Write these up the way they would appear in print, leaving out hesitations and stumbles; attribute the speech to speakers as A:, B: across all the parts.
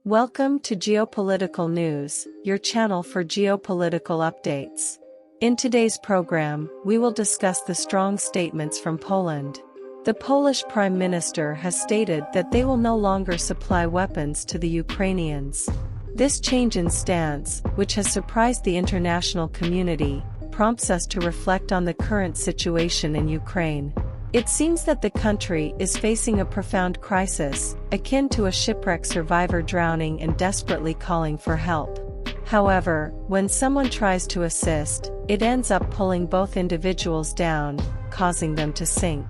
A: Welcome to Geopolitical News, your channel for geopolitical updates. In today's program, we will discuss the strong statements from Poland. The Polish Prime Minister has stated that they will no longer supply weapons to the Ukrainians. This change in stance, which has surprised the international community, prompts us to reflect on the current situation in Ukraine. It seems that the country is facing a profound crisis, akin to a shipwreck survivor drowning and desperately calling for help. However, when someone tries to assist, it ends up pulling both individuals down, causing them to sink.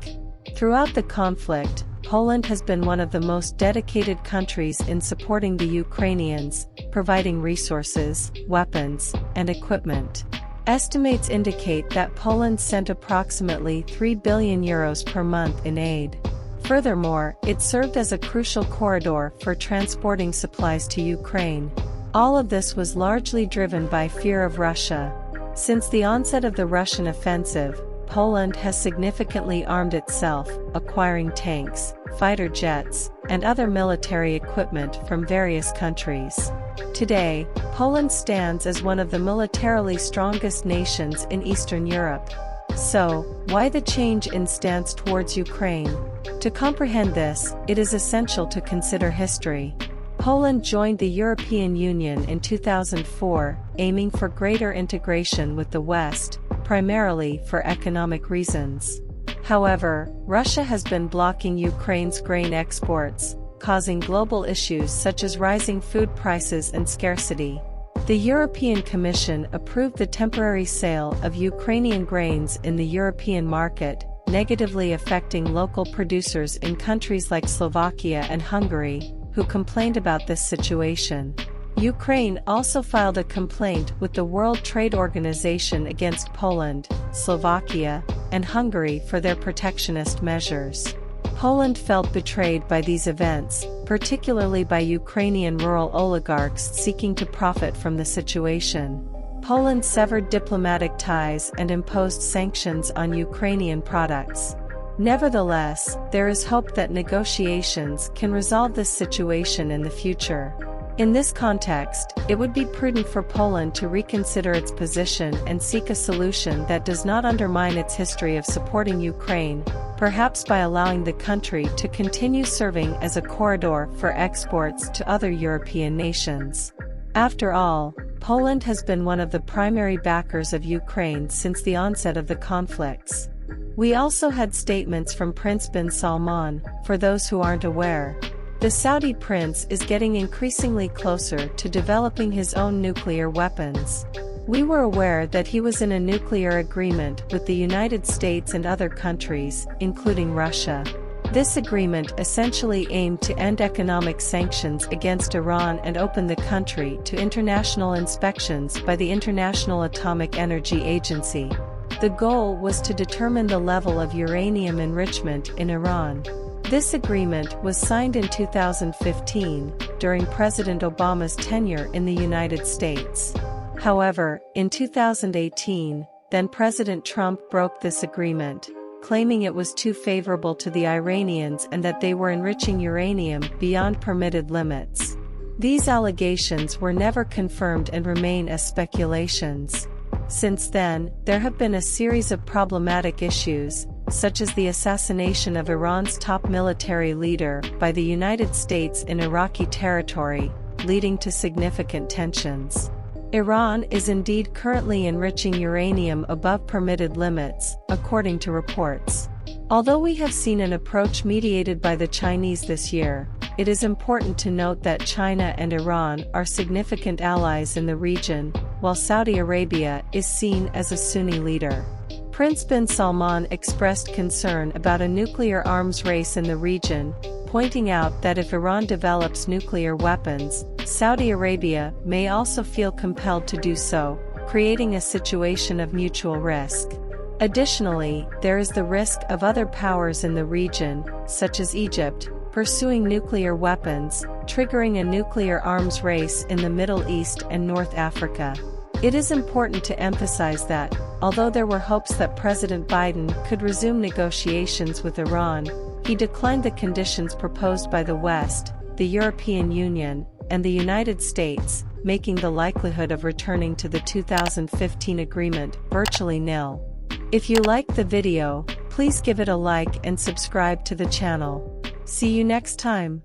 A: Throughout the conflict, Poland has been one of the most dedicated countries in supporting the Ukrainians, providing resources, weapons, and equipment. Estimates indicate that Poland sent approximately €3 billion per month in aid. Furthermore, it served as a crucial corridor for transporting supplies to Ukraine. All of this was largely driven by fear of Russia. Since the onset of the Russian offensive, Poland has significantly armed itself, acquiring tanks, fighter jets, and other military equipment from various countries. Today, Poland stands as one of the militarily strongest nations in Eastern Europe. So, why the change in stance towards Ukraine? To comprehend this, it is essential to consider history. Poland joined the European Union in 2004, aiming for greater integration with the West, primarily for economic reasons. However, Russia has been blocking Ukraine's grain exports, causing global issues such as rising food prices and scarcity. The European Commission approved the temporary sale of Ukrainian grains in the European market, negatively affecting local producers in countries like Slovakia and Hungary, who complained about this situation. Ukraine also filed a complaint with the World Trade Organization against Poland, Slovakia, and Hungary for their protectionist measures. Poland felt betrayed by these events, particularly by Ukrainian rural oligarchs seeking to profit from the situation. Poland severed diplomatic ties and imposed sanctions on Ukrainian products. Nevertheless, there is hope that negotiations can resolve this situation in the future. In this context, it would be prudent for Poland to reconsider its position and seek a solution that does not undermine its history of supporting Ukraine, perhaps by allowing the country to continue serving as a corridor for exports to other European nations. After all, Poland has been one of the primary backers of Ukraine since the onset of the conflicts. We also had statements from Prince bin Salman. For those who aren't aware, the Saudi prince is getting increasingly closer to developing his own nuclear weapons. We were aware that he was in a nuclear agreement with the United States and other countries, including Russia. This agreement essentially aimed to end economic sanctions against Iran and open the country to international inspections by the International Atomic Energy Agency. The goal was to determine the level of uranium enrichment in Iran. This agreement was signed in 2015, during President Obama's tenure in the United States. However, in 2018, then President Trump broke this agreement, claiming it was too favorable to the Iranians and that they were enriching uranium beyond permitted limits. These allegations were never confirmed and remain as speculations. Since then, there have been a series of problematic issues, such as the assassination of Iran's top military leader by the United States in Iraqi territory, leading to significant tensions. Iran is indeed currently enriching uranium above permitted limits, according to reports. Although we have seen an approach mediated by the Chinese this year, it is important to note that China and Iran are significant allies in the region, while Saudi Arabia is seen as a Sunni leader. Prince bin Salman expressed concern about a nuclear arms race in the region, pointing out that if Iran develops nuclear weapons, Saudi Arabia may also feel compelled to do so, creating a situation of mutual risk. Additionally, there is the risk of other powers in the region, such as Egypt, pursuing nuclear weapons, triggering a nuclear arms race in the Middle East and North Africa. It is important to emphasize that, although there were hopes that President Biden could resume negotiations with Iran, he declined the conditions proposed by the West, the European Union, and the United States, making the likelihood of returning to the 2015 agreement virtually nil. If you liked the video, please give it a like and subscribe to the channel. See you next time.